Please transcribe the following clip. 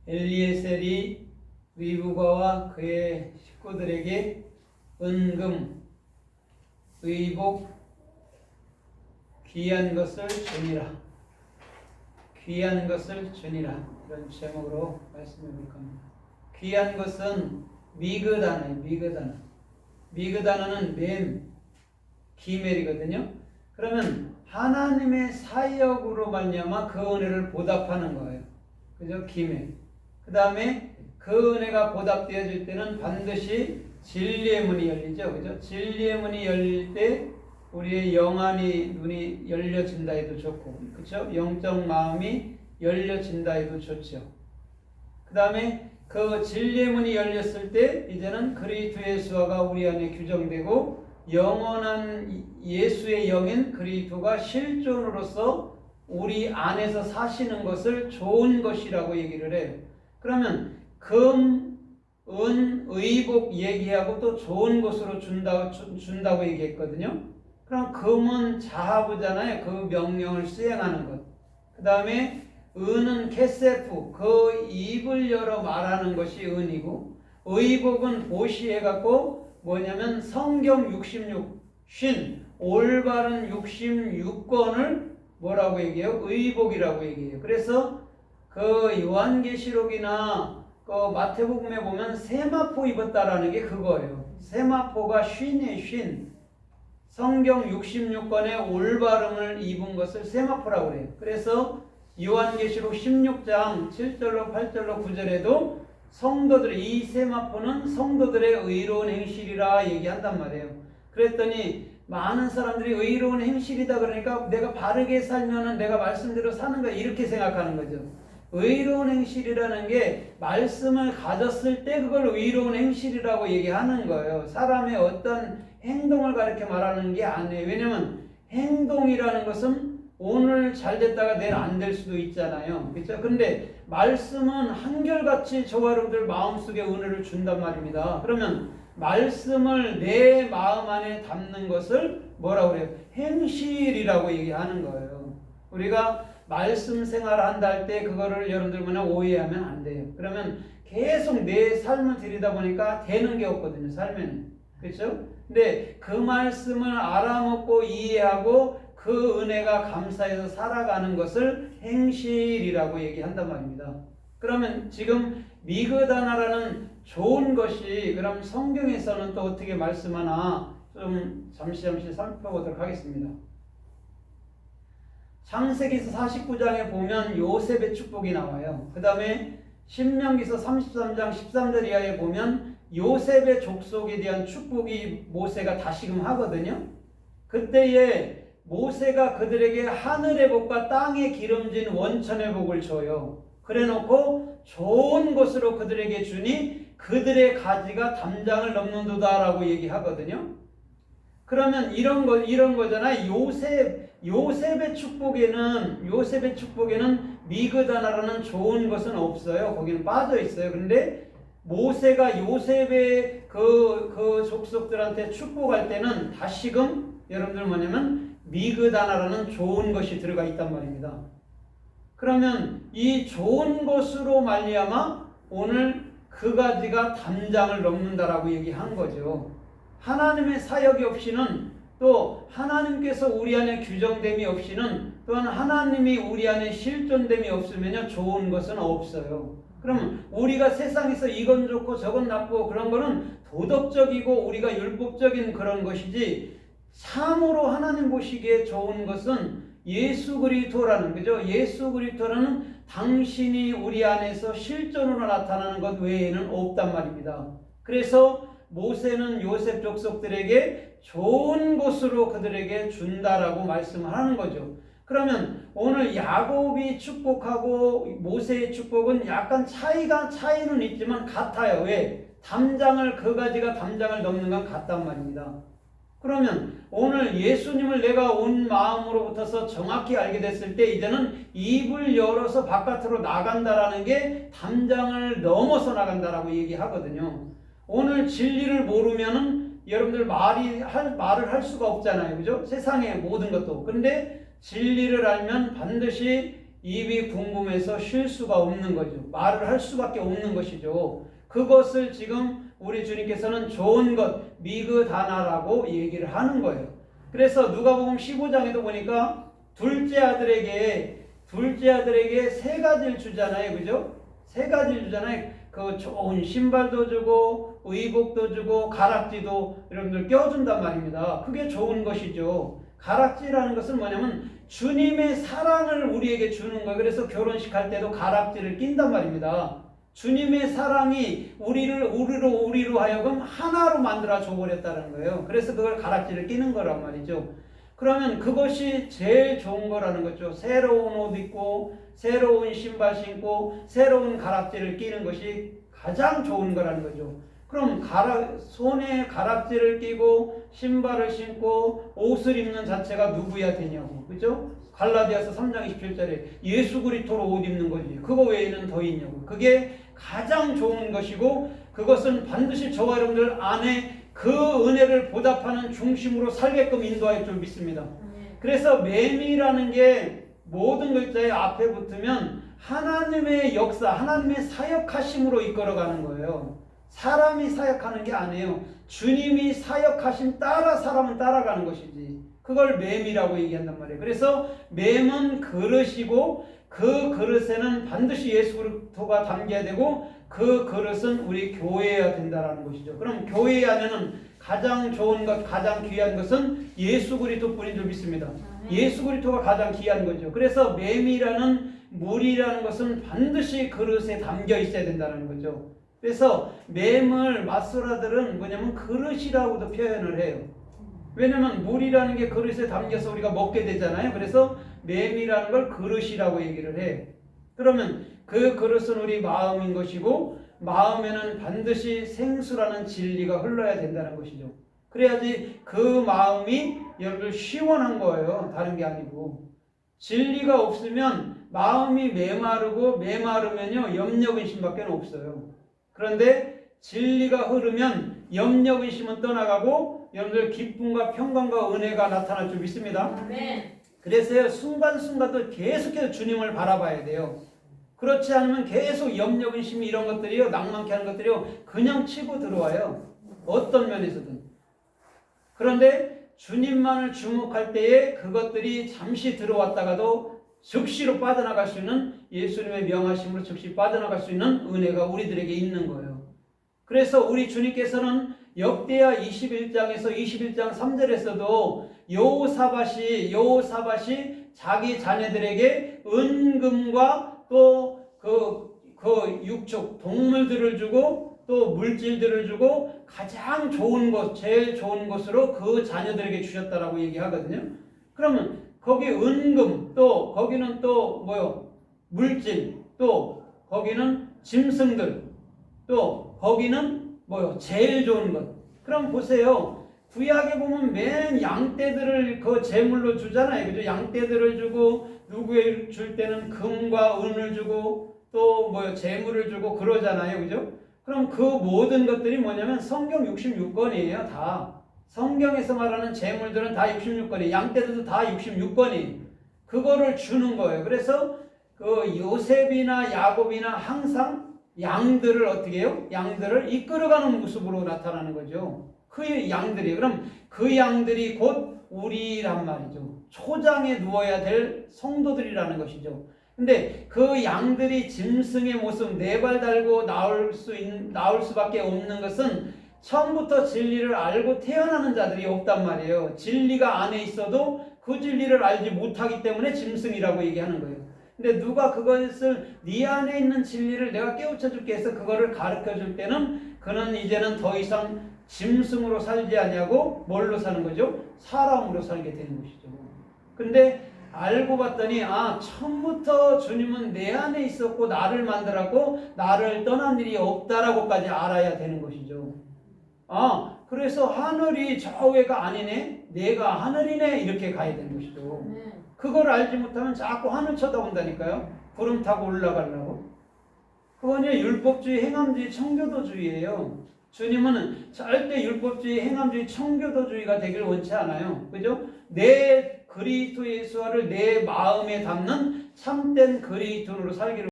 엘리에셀이 리브가와 그의 식구들에게 은금, 의복, 귀한 것을 주니라. 귀한 것을 주니라. 이런 제목으로 말씀해 볼 겁니다. 귀한 것은 미그다나예요. 미그다나. 미그다나는 맴, 기멜이거든요. 그러면 하나님의 사역으로 말미암아 그 은혜를 보답하는 거예요. 그죠? 기멜. 그 다음에 그 은혜가 보답되어질 때는 반드시 진리의 문이 열리죠. 그죠? 진리의 문이 열릴 때 우리의 영안이 눈이 열려진다 해도 좋고, 그렇죠? 영적 마음이 열려진다 해도 좋죠. 그 다음에 그 진리의 문이 열렸을 때 이제는 그리스도 예수가 우리 안에 규정되고 영원한 예수의 영인 그리스도가 실존으로서 우리 안에서 사시는 것을 좋은 것이라고 얘기를 해요. 그러면 금, 은, 의복 얘기하고 또 좋은 것으로 준다고 얘기했거든요. 그럼 금은 자하부잖아요. 그 명령을 수행하는 것. 그 다음에 은은 케세프, 그 입을 열어 말하는 것이 은이고, 의복은 보시해갖고 뭐냐면 성경 66, 올바른 66권을 뭐라고 얘기해요? 의복이라고 얘기해요. 그래서 그 요한계시록이나 그 마태복음에 보면 세마포 입었다라는 게 그거예요. 세마포가 쉰이에요. 성경 66권의 올바름을 입은 것을 세마포라고 그래요. 그래서 요한계시록 16장 7절로 8절로 9절에도 성도들의 이 세마포는 성도들의 의로운 행실이라 얘기한단 말이에요. 그랬더니 많은 사람들이 의로운 행실이다 그러니까 내가 바르게 살면은 내가 말씀대로 사는 거야 이렇게 생각하는 거죠. 의로운 행실이라는 게 말씀을 가졌을 때 그걸 의로운 행실이라고 얘기하는 거예요. 사람의 어떤 행동을 가르쳐 말하는 게 아니에요. 왜냐면 행동이라는 것은 오늘 잘 됐다가 내일 안 될 수도 있잖아요. 그렇죠? 근데 말씀은 한결같이 저와 여러분들 마음속에 은혜를 준단 말입니다. 그러면 말씀을 내 마음 안에 담는 것을 뭐라고 그래요? 행실이라고 얘기하는 거예요. 우리가 말씀 생활을 한다 할 때 그거를 여러분들만 오해하면 안 돼요. 그러면 계속 내 삶을 들이다 보니까 되는 게 없거든요. 삶에는. 그렇죠? 근데 그 말씀을 알아먹고 이해하고 그 은혜가 감사해서 살아가는 것을 행실이라고 얘기한단 말입니다. 그러면 지금 미그다나라는 좋은 것이 그럼 성경에서는 또 어떻게 말씀하나 좀 잠시 살펴보도록 하겠습니다. 창세기서 49장에 보면 요셉의 축복이 나와요. 그 다음에 신명기서 33장 13절 이하에 보면 요셉의 족속에 대한 축복이 모세가 다시금 하거든요. 그때에 모세가 그들에게 하늘의 복과 땅에 기름진 원천의 복을 줘요. 그래놓고 좋은 것으로 그들에게 주니 그들의 가지가 담장을 넘는도다라고 얘기하거든요. 그러면 이런 거잖아요. 요셉의 축복에는 미그다나라는 좋은 것은 없어요. 거기는 빠져 있어요. 그런데 모세가 요셉의 그 족속들한테 축복할 때는 다시금 여러분들 뭐냐면 미그다나라는 좋은 것이 들어가 있단 말입니다. 그러면 이 좋은 것으로 말미암아 오늘 그 가지가 담장을 넘는다라고 얘기한 거죠. 하나님의 사역이 없이는 또 하나님께서 우리 안에 규정됨이 없이는 또한 하나님이 우리 안에 실존됨이 없으면요 좋은 것은 없어요. 그럼 우리가 세상에서 이건 좋고 저건 나쁘고 그런 거는 도덕적이고 우리가 율법적인 그런 것이지 참으로 하나님 보시기에 좋은 것은 예수 그리스도라는 거죠. 예수 그리스도라는 당신이 우리 안에서 실존으로 나타나는 것 외에는 없단 말입니다. 그래서 모세는 요셉 족속들에게 좋은 것으로 그들에게 준다라고 말씀을 하는 거죠. 그러면 오늘 야곱이 축복하고 모세의 축복은 약간 차이는 있지만 같아요. 왜? 그 가지가 담장을 넘는 건 같단 말입니다. 그러면 오늘 예수님을 내가 온 마음으로부터서 정확히 알게 됐을 때 이제는 입을 열어서 바깥으로 나간다라는 게 담장을 넘어서 나간다라고 얘기하거든요. 오늘 진리를 모르면은 여러분들 말을 할 수가 없잖아요. 그죠? 세상의 모든 것도. 근데 진리를 알면 반드시 입이 궁금해서 쉴 수가 없는 거죠. 말을 할 수밖에 없는 것이죠. 그것을 지금 우리 주님께서는 좋은 것, 미그다나라고 얘기를 하는 거예요. 그래서 누가복음 15장에도 보니까 둘째 아들에게 세 가지를 주잖아요. 그죠? 세 가지를 주잖아요. 그 좋은 신발도 주고 의복도 주고 가락지도 여러분들 껴준단 말입니다. 그게 좋은 것이죠. 가락지라는 것은 뭐냐면 주님의 사랑을 우리에게 주는 거예요. 그래서 결혼식 할 때도 가락지를 낀단 말입니다. 주님의 사랑이 우리로 하여금 하나로 만들어 줘버렸다는 거예요. 그래서 그걸 가락지를 끼는 거란 말이죠. 그러면 그것이 제일 좋은 거라는 거죠. 새로운 옷 입고 새로운 신발 신고 새로운 가락지를 끼는 것이 가장 좋은 거라는 거죠. 그럼 손에 가락지를 끼고 신발을 신고 옷을 입는 자체가 누구야 되냐고. 그죠? 갈라디아서 3장 27절에 예수 그리스도로 옷 입는 거지. 그거 외에는 더 있냐고. 그게 가장 좋은 것이고 그것은 반드시 저와 여러분들 안에 그 은혜를 보답하는 중심으로 살게끔 인도할 줄 믿습니다. 그래서 매미라는 게 모든 글자의 앞에 붙으면 하나님의 역사, 하나님의 사역하심으로 이끌어가는 거예요. 사람이 사역하는 게 아니에요. 주님이 사역하심 따라 사람은 따라가는 것이지. 그걸 매미라고 얘기한단 말이에요. 그래서 매는 그릇이고 그 그릇에는 반드시 예수 그리스도가 담겨야 되고 그 그릇은 우리 교회여야 된다는 것이죠. 그럼 교회 안에는 가장 좋은 것, 가장 귀한 것은 예수 그리스도뿐인 줄 믿습니다. 예수 그리스도가 가장 귀한 거죠. 그래서 매미라는 물이라는 것은 반드시 그릇에 담겨 있어야 된다는 거죠. 그래서 매물 마소라들은 뭐냐면 그릇이라고도 표현을 해요. 왜냐면 물이라는 게 그릇에 담겨서 우리가 먹게 되잖아요. 그래서 매미라는 걸 그릇이라고 얘기를 해. 그러면 그 그릇은 우리 마음인 것이고 마음에는 반드시 생수라는 진리가 흘러야 된다는 것이죠. 그래야지 그 마음이 여러분들 시원한 거예요. 다른 게 아니고. 진리가 없으면 마음이 메마르면요 염려근심밖에 없어요. 그런데 진리가 흐르면 염려근심은 떠나가고 여러분들 기쁨과 평강과 은혜가 나타날 줄 믿습니다. 아멘. 그래서 순간순간도 계속해서 주님을 바라봐야 돼요. 그렇지 않으면 계속 염려근심이 이런 것들이요 낭만케 하는 것들이요 그냥 치고 들어와요. 어떤 면에서든. 그런데 주님만을 주목할 때에 그것들이 잠시 들어왔다가도 즉시로 빠져나갈 수 있는 예수님의 명하심으로 즉시 빠져나갈 수 있는 은혜가 우리들에게 있는 거예요. 그래서 우리 주님께서는 역대하 21장에서 21장 3절에서도 여호사밧이 자기 자녀들에게 은금과 또 그 육축 동물들을 주고 또 물질들을 주고 가장 좋은 것, 제일 좋은 것으로 그 자녀들에게 주셨다라고 얘기하거든요. 그러면 거기 은금, 또 거기는 또 뭐요? 물질, 또 거기는 짐승들, 또 거기는 뭐요? 제일 좋은 것. 그럼 보세요. 구약에 보면 맨 양떼들을 그 제물로 주잖아요. 그죠? 양떼들을 주고 누구에 줄 때는 금과 은을 주고 또 뭐요? 제물을 주고 그러잖아요. 그죠? 그럼 그 모든 것들이 뭐냐면 성경 66권이에요. 다. 성경에서 말하는 제물들은 다 66권이에요. 양떼들도 다 66권이에요. 그거를 주는 거예요. 그래서 그 요셉이나 야곱이나 항상 양들을 어떻게 해요? 양들을 이끌어가는 모습으로 나타나는 거죠. 그 양들이. 그럼 그 양들이 곧 우리란 말이죠. 초장에 누워야 될 성도들이라는 것이죠. 근데 그 양들이 짐승의 모습 네 발 달고 나올 수밖에 없는 것은 처음부터 진리를 알고 태어나는 자들이 없단 말이에요. 진리가 안에 있어도 그 진리를 알지 못하기 때문에 짐승이라고 얘기하는 거예요. 근데 누가 그것을 네 안에 있는 진리를 내가 깨우쳐 줄게 해서 그거를 가르쳐 줄 때는 그는 이제는 더 이상 짐승으로 살지 아니하고 뭘로 사는 거죠? 사람으로 살게 되는 것이죠. 근데 알고 봤더니 처음부터 주님은 내 안에 있었고 나를 만들었고 나를 떠난 일이 없다라고까지 알아야 되는 것이죠. 그래서 하늘이 저 위가 아니네, 내가 하늘이네 이렇게 가야 되는 것이죠. 그걸 알지 못하면 자꾸 하늘 쳐다본다니까요. 구름 타고 올라가려고. 그건 율법주의, 행함주의, 청교도주의예요. 주님은 절대 율법주의, 행함주의, 청교도주의가 되길 원치 않아요. 그죠? 내 그리스도 예수를 내 마음에 담는 참된 그리스도인으로 살기를